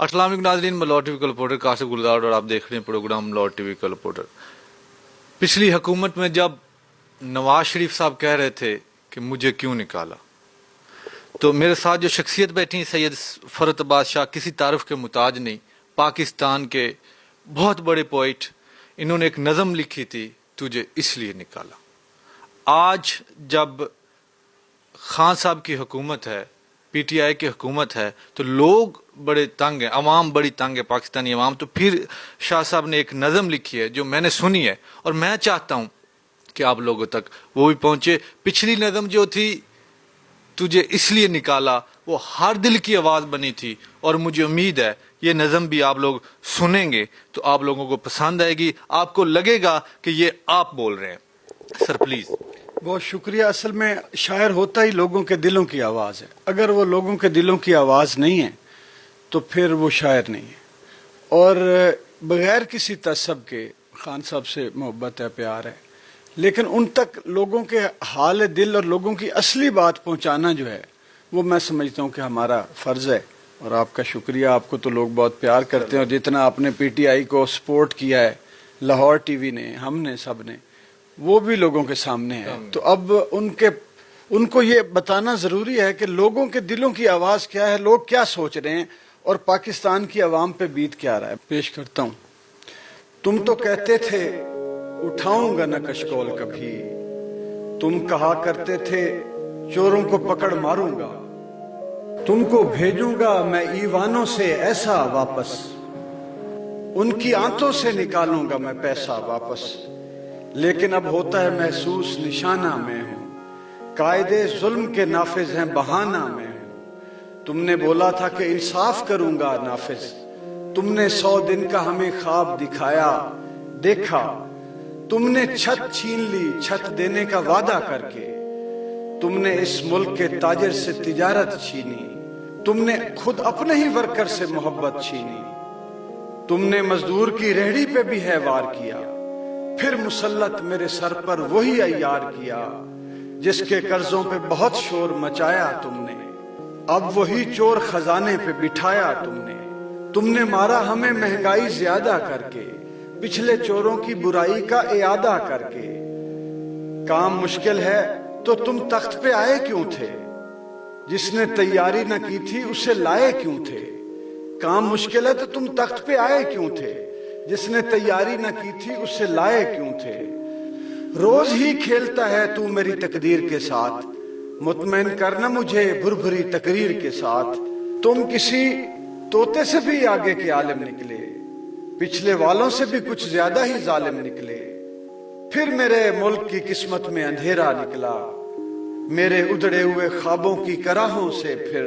अस्सलाम वालेकुम नाज़रीन, मैं लाहौर टीवी का रिपोर्टर कासिफ गुलजार और आप देख रहे हैं प्रोग्राम लाहौर टीवी का रिपोर्टर। पिछली हुकूमत में जब नवाज शरीफ साहब कह रहे थे कि मुझे क्यों निकाला, तो मेरे साथ जो शख्सियत बैठी सैयद फरत अब्बास शाह किसी तारीफ के मुताज नहीं, पाकिस्तान के बहुत बड़े पोइट, इन्होंने एक नज़म लिखी थी, तुझे इसलिए निकाला। आज जब खान साहब की हुकूमत है, पीटीआई की हुकूमत है, तो लोग बड़े तंग हैं, अवाम बड़ी तंग है, पाकिस्तानी अवाम। तो फिर शाह साहब ने एक नज़म लिखी है जो मैंने सुनी है और मैं चाहता हूँ कि आप लोगों तक वो भी पहुँचे। पिछली नज़म जो थी तुझे इसलिए निकाला, वो हर दिल की आवाज़ बनी थी और मुझे उम्मीद है ये नज़म भी आप लोग सुनेंगे तो आप लोगों को पसंद आएगी, आपको लगेगा कि ये आप बोल रहे हैं। Sir please. बहुत शुक्रिया। असल में शायर होता ही लोगों के दिलों की आवाज़ है। अगर वो लोगों के दिलों की आवाज़ नहीं है तो फिर वो शायर नहीं है। और बगैर किसी तसब के खान साहब से मोहब्बत है, प्यार है, लेकिन उन तक लोगों के हाल दिल और लोगों की असली बात पहुंचाना जो है वो मैं समझता हूं कि हमारा फ़र्ज़ है। और आपका शुक्रिया, आपको तो लोग बहुत प्यार करते हैं और जितना आपने पीटीआई को सपोर्ट किया है, लाहौर टीवी ने, हमने, सब ने, वो भी लोगों के सामने है। तो अब उनको ये बताना ज़रूरी है कि लोगों के दिलों की आवाज़ क्या है, लोग क्या सोच रहे हैं और पाकिस्तान की आवाम पे बीत क्या रहा है। पेश करता हूँ। तुम तो कहते थे उठाऊंगा न कशकोल कभी, तुम कहा करते थे चोरों को पकड़ मारूंगा, तुमको भेजूंगा मैं ईवानों से ऐसा वापस, उनकी आंतों से निकालूंगा मैं पैसा वापस। लेकिन अब होता है महसूस निशाना में हूं, कायदे जुल्म के नाफिज हैं बहाना में हूं। तुमने बोला था कि इंसाफ करूंगा नाफिज, तुमने 100 दिन का हमें ख्वाब दिखाया, देखा तुमने छत छीन ली छत देने का वादा करके। तुमने इस मुल्क के ताजिर से तिजारत छीनी, तुमने खुद अपने ही वर्कर से मोहब्बत छीनी। तुमने मजदूर की रेहड़ी पे भी है वार किया, फिर मुसल्लत मेरे सर पर वही अय्यार किया, जिसके कर्जों पे बहुत शोर मचाया तुमने। अब वही चोर खजाने पे बिठाया तुमने। तुमने मारा हमें महंगाई ज्यादा करके, पिछले चोरों की बुराई का इयादा करके। काम मुश्किल है तो तुम तख्त पे आए क्यों थे, जिसने तैयारी न की थी उसे लाए क्यों थे। काम मुश्किल है तो तुम तख्त पे आए क्यों थे, जिसने तैयारी न की थी उसे लाए क्यों थे। रोज ही खेलता है तू मेरी तकदीर के साथ, मुतमईन करना मुझे भुरभुरी तकरीर के साथ। तुम किसी तोते से भी आगे के आलिम निकले, पिछले वालों से भी कुछ ज्यादा ही जालिम निकले। फिर मेरे मुल्क की किस्मत में अंधेरा निकला, मेरे उधड़े हुए ख्वाबों की कराहों से फिर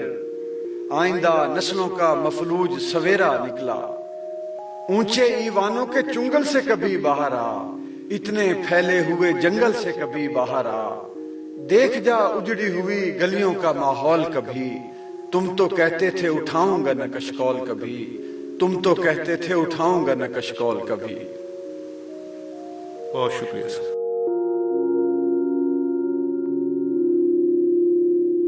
आइंदा नस्लों का मफलूज सवेरा निकला। ऊंचे ईवानों के चुंगल से कभी बाहर आ, इतने फैले हुए जंगल से कभी बाहर आ। देख जा उजड़ी हुई गलियों का माहौल कभी, तुम तो कहते थे उठाऊंगा न कशकोल कभी, तुम तो कहते थे उठाऊंगा न कशकोल कभी। बहुत शुक्रिया सर।